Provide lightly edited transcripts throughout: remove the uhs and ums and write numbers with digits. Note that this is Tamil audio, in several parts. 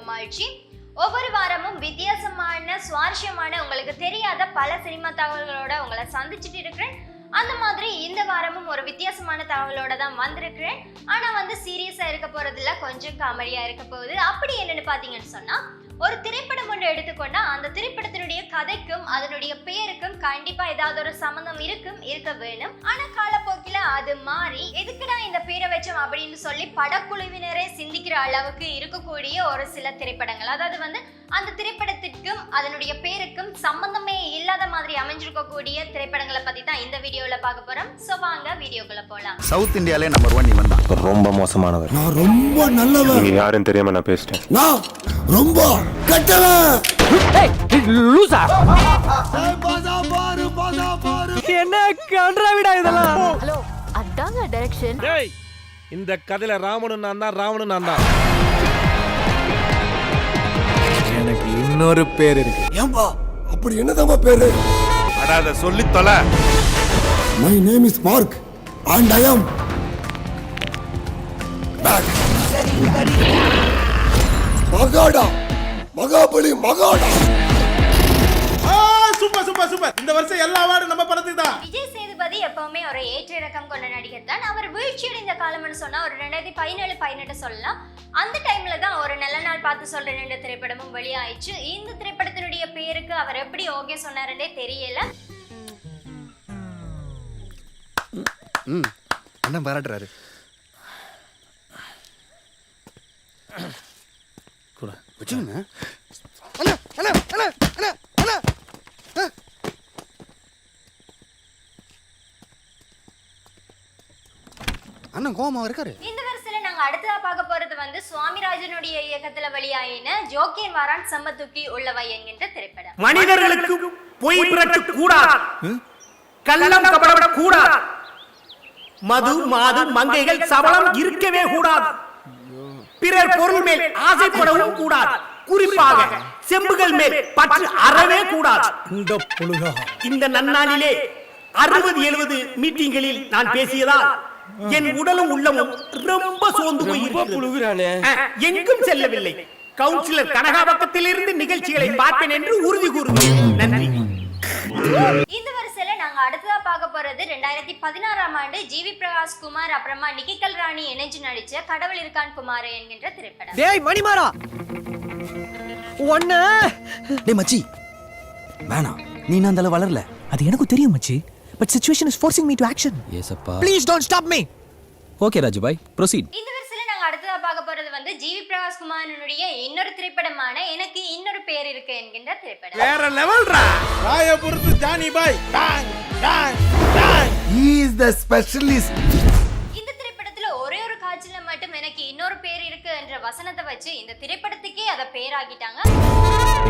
கோமால்ஜி. ஒவ்வொரு வாரமும் வித்தியாசமான சுவாரஸ்யமான உங்களுக்கு தெரியாத பல சினிமா தகவல்களோட உங்களை சந்திச்சுட்டு இருக்கிறேன். அந்த மாதிரி இந்த வாரமும் ஒரு வித்தியாசமான தகவலோட தான் வந்திருக்கிறேன். ஆனா சீரியஸா இருக்க போறது இல்ல, கொஞ்சம் காமெடியா இருக்க போகுது. அப்படி என்னன்னு பாத்தீங்கன்னு சொன்னா, ஒரு திரைப்படம் ஒன்று எடுத்துக்கொண்டா அந்த திரைப்படத்தினுடைய கதைக்கும் அதனுடைய பெயருக்கும் கண்டிப்பா ஏதாவது ஒரு சம்பந்தம் இருக்க வேணும். ஆனா காலப்போக்கில அது மாறி எதுக்குடா இந்த பேரை வச்சோம் அப்படின்னு சொல்லி படக்குழுவினரே சிந்திக்கிற அளவுக்கு இருக்கக்கூடிய ஒரு சில திரைப்படங்கள், அதாவது அந்த திரைப்படத்திற்கும் அதனுடைய பேருக்கும் சம்பந்தமே இல்லாத மாதிரி அமைஞ்சிருக்கக்கூடிய திரைப்படங்களை பத்தி தான் இந்த வீடியோல பார்க்க போறோம். சோ வாங்க வீடியோக்குள்ள போலாம். சவுத் இந்தியாலே நம்பர் 1 இவன் தான். ரொம்ப மோசமானவர். நான் ரொம்ப நல்லவன். நீங்க யாரும் தெரியாம நான் பேசிட்டேன். நான் ரொம்ப கெட்டவன். ஏய் லூசா. பாரு என்ன கண்டராவிடா இதெல்லாம். ஹலோ அதாங்க டைரக்ஷன். டேய் இந்த கதையில ராமனும் நான் தான், ராவணும் நான் தான். எனக்கு இன்னொரு பேர் இருக்கு. ஏம்பா அப்படி என்னதாம்மா பேரு? அட சொல்லி தொலை. My name is Mark and I am back. மகாடா மகாபலி மகாடா. Super super super. இந்த வருஷம் எல்லா அவார்டும் நம்ம படத்துக்கு தான். விஜய் சேதுபதி எப்பவுமே ஒரு ஏற்ற இறக்கம் கொண்ட நடிகர் தான். அவர் வீழ்ச்சியடைந்த காலம்னு சொன்னா ஒரு 2017-18 சொல்லலாம். அந்த டைம்ல தான் ஒரு நல்ல நாள் பார்த்து சொல்ற 2 திரைப்படமும் வெளியாயிடுச்சு. இந்த திரைப்படத்தினுடைய பேருக்கு அவர் எப்படி ஓகே சொன்னாருன்னே தெரியல. அண்ணன் பாராட்டுறாரு. கூட வச்சுங்க. அண்ணா அண்ணா அண்ணா அண்ணா அண்ணா. அண்ணன் கோமா இருக்காரு. இந்த வருஷத்துல நாங்க அடுத்ததா பார்க்க போறது சுவாமிராஜனுடைய இயக்கத்துல வெளியாயின ஜோக்கியன் வாரான் சம்மத்துக்கி உள்ளவை என்கின்ற திரைப்படம். மனிதர்களுக்கு பொய் பிறக்க கூடாது, கள்ளம் கபடம் கூடாது, மது மாது மங்கைகள் சபலம் இருக்கவே கூடாது, பிறர் பொருள் மேல் ஆசைப்படவும் கூடாது, குறிப்பாக செம்புகள் மேல் பற்று அறவே கூடாது. இந்த நன்னாளிலே 60-70 மீட்டிங்களில் நான் பேசியதால் என் உடலும் உள்ளமும் ரொம்ப சோர்ந்து போயிருக்கிறது. எங்கும் செல்லவில்லை. கவுன்சிலர் கனகா பக்கத்திலிருந்து நிகழ்ச்சிகளை பார்ப்பேன் என்று உறுதி கூறுகிறேன். நன்றி. இந்த வருஷத்துல நாங்க அடுத்ததா பார்க்க போறது 2016ஆம் ஆண்டு ஜிவி பிரகாஷ் குமார் அப்புறமா நிக்கிகல் ராணி இணைஞ்சு நடிச்ச கடவுள் இருக்கான் குமார் என்கின்ற திரைப்படம். டேய் மணிமாரா ஒண்ணு. டேய் மச்சி வேணாம், நீ அந்த வளரல. அது எனக்கு தெரியும் மச்சி, but situation is forcing me to action. Yes appa. Please don't stop me. Okay Raju bye, proceed. இந்த வருஷத்துல நாங்க அடுத்ததா பார்க்க போறது ஜிவி பிரகாஷ் குமாரனுடைய இன்னொரு திரைப்படமான எனக்கு இன்னொரு பேர் இருக்கு என்கின்ற திரைப்படம். வேற லெவல்ரா. ராய பொறுத்து ஜானி பாய் டாங் டாங் டாங். He is the specialist. இந்த திரைப்படத்துல ஒரே ஒரு காட்சியில மட்டும் எனக்கு இன்னொரு பேர் இருக்கு என்ற வசனத்தை வச்சு இந்த திரைப்படத்துக்கே அத பேராக்கிட்டாங்க.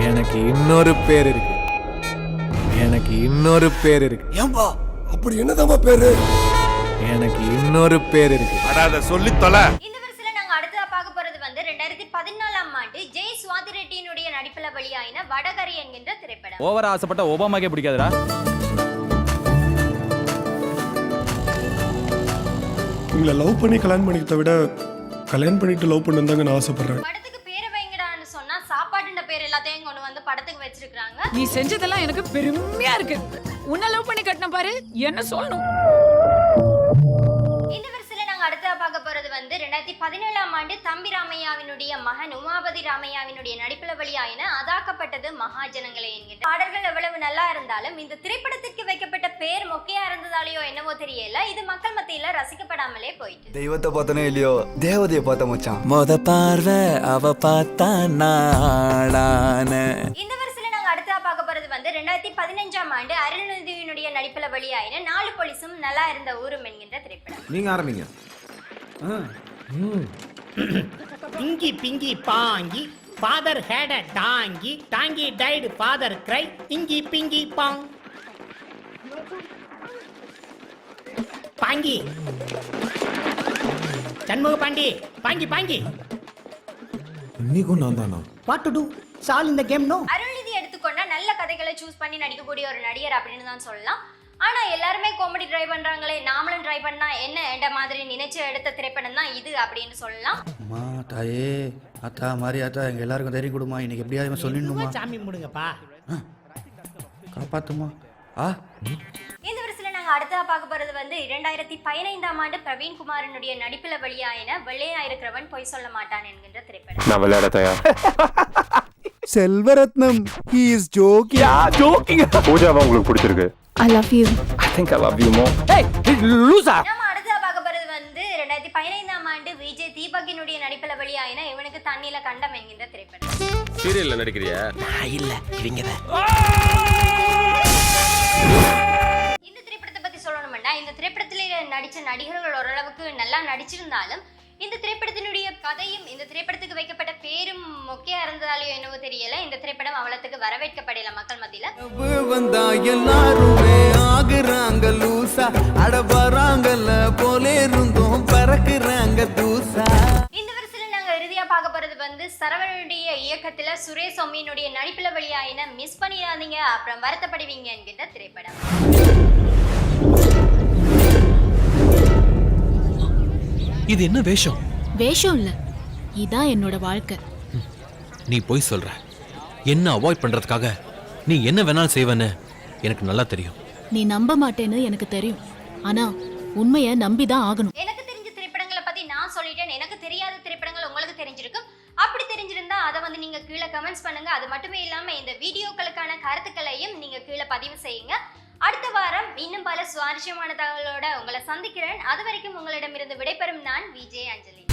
எனக்கு இன்னொரு பேர் இருக்கு. எனக்கு இன்னொரு பேர் இருக்கு. ஏம்பா அப்படி என்னதாம்மா பேரு? எனக்கு இன்னொரு பேர் இருக்கு. அட சொல்லி தொலை. இந்த வருஷத்துல நாங்க அடுத்ததா பார்க்க போறது 2014ஆம் ஆண்டு ஜெய் சுவாதி ரெட்டியினுடைய நடிப்புல வெளியாயின வடகரி என்கின்ற திரைப்படம். ஓவரா ஆசைப்பட்ட ஒபாமாக்கே பிடிக்காதுடா. உங்களை லவ் பண்ணி கல்யாணம் பண்ணிக்கிறத விட கல்யாணம் பண்ணிட்டு லவ் பண்ணதாங்க நான் ஆசைப்படுறேன். படத்துக்கு பேரை வைங்கடான்னு சொன்னா சாப்பாடுன்ற பேர் எல்லாத்தையும் கொண்டு வந்து படத்துக்கு வச்சிருக்காங்க. நீ செஞ்சதெல்லாம் எனக்கு பெருமையா இருக்கு. உன்னை லவ் பண்ணி கட்டின பாரு, என்ன சொல்லணும். இந்த வருஷத்துல நாங்க அடுத்ததா பார்க்க போறது 2017ஆம் ஆண்டு தம்பி ராமையாவினுடைய மகன் உமாபதி ராமையாவினுடைய நடிப்புல வெளியாயின அதாக்கப்பட்டது மகாஜனங்களே என்கிற பாடல்கள் எவ்வளவு நல்லா இருந்தாலும் இந்த திரைப்படத்திற்கு வைக்கப்பட்ட பேர் மொக்கையா இருந்ததாலேயோ என்னவோ தெரியல, இது மக்கள் மத்தியில ரசிக்கப்படாமலே போயிட்டு. தெய்வத்தை பார்த்தனே இல்லையோ, தேவதையை பார்த்த மச்சான். மொத பார்வை அவ பார்த்தா நாளான. இந்த வருஷத்துல நாங்க அடுத்ததா பார்க்க போறது 2015ஆம் ஆண்டு அருள்நிதியினுடைய நடிப்புல வெளியாயின 4 போலீஸும் நல்லா இருந்த ஊரும் என்கின்ற திரைப்படம். நீங்க ஆரம்பிங்க. Pinky Pinky Pangy, father had a donkey, donkey died, father cried, Pinky Pinky Pong. Pangy. Chanmuga Pandi, Pangy Pangy. இன்னைக்கும் நான் தானா? What to do? It's all in the game, no? Arulnithi எடுத்துக்கொண்டா நல்ல கதைகளை சூஸ் பண்ணி நடிக்கக்கூடிய ஒரு நடிகர் அப்படின்னு தான் சொல்லலாம். ஆனா எல்லாருமே காமெடி ட்ரை பண்றாங்களே, நாமளும் ட்ரை பண்ணா என்ன என்ற மாதிரி நினைச்சு எடுத்த திரைப்படம் தான் இது அப்படின்னு சொல்லலாம். அம்மா தாயே, ஆத்தா மாதிரி ஆத்தா எங்க எல்லாருக்கும் தைரியம் கொடுமா, இன்னைக்கு எப்படியாவது சொல்லிடணுமா, சாமி முடுங்கப்பா. காப்பாத்துமா. இந்த வருஷத்துல நாங்க அடுத்ததா பார்க்க போறது வந்து 2015ஆம் ஆண்டு பிரவீன் குமாரனுடைய நடிப்புல வெளியாயின வெள்ளையா இருக்கிறவன் பொய் சொல்ல மாட்டான் என்கின்ற திரைப்படம். நான் விளையாட தயார். Selvaratnam he is joking. பூஜாவா உங்களுக்கு பிடிச்சிருக்கு? I love you. I think I love you more. நம்ம அடுத்ததா பார்க்க போறது வந்து 2015ஆம் ஆண்டு விஜய் தீபக்கினுடைய நடிப்புல வெளியாயின இவனுக்கு தண்ணியில கண்டம் என்கின்ற திரைப்படம். சீரியல்ல நடிக்கிறியா? இல்ல இவங்கதான். இந்த திரைப்படத்தை பத்தி சொல்லணும்னா இந்த திரைப்படத்துல நடிச்ச நடிகர்கள் ஓரளவுக்கு நல்லா நடிச்சிருந்தாலும் இந்த திரைப்படத்தினுடைய கதையும் இந்த திரைப்படத்துக்கு வைக்கப்பட்ட பேரும் மொக்கையா இருந்ததாலேயோ என்னவோ தெரியல, இந்த திரைப்படம் அவ்வளவுக்கு வரவேற்கப்படல மக்கள் மத்தியில. வந்தா எல்லாருமே ஆகுறாங்க லூசா, அட வராங்கல்ல போலே இருந்தும் பறக்குறாங்க தூசா. இந்த வருஷத்துல நாங்க இறுதியா பார்க்க போறது வந்து சரவணனுடைய இயக்கத்துல சுரேஷ் ஒம்மியினுடைய நடிப்புல வெளியாயின மிஸ் பண்ணிடாதீங்க அப்புறம் வருத்தப்படுவீங்க என்கின்ற திரைப்படம். இது என்ன வேஷம்? வேஷம் இல்ல, இதான் என்னோட வாழ்க்கை. நீ போய் சொல்ற. என்ன அவாய்ட் பண்றதுக்காக நீ என்ன வேணாலும் செய்வன்னு எனக்கு நல்லா தெரியும். நீ நம்ப மாட்டேன்னு எனக்கு தெரியும், ஆனா உண்மையை நம்பிதான் ஆகணும். எனக்கு தெரிஞ்ச திரைப்படங்களை பத்தி நான் சொல்லிட்டேன், எனக்கு தெரியாத திரைப்படங்கள் உங்களுக்கு தெரிஞ்சிருக்கும். அப்படி தெரிஞ்சிருந்தா அதை வந்து நீங்க கீழே கமெண்ட்ஸ் பண்ணுங்க. அது மட்டுமே இல்லாம இந்த வீடியோக்களுக்கான கருத்துக்களையும் நீங்க கீழே பதிவு செய்யுங்க. அடுத்த வாரம் இன்னும் பல சுவாரஸ்யமான தகவலோட உங்களை சந்திக்கிறேன். அது வரைக்கும் உங்களிடமிருந்து விடைபெறும் நான் விஜய் அஞ்சலி.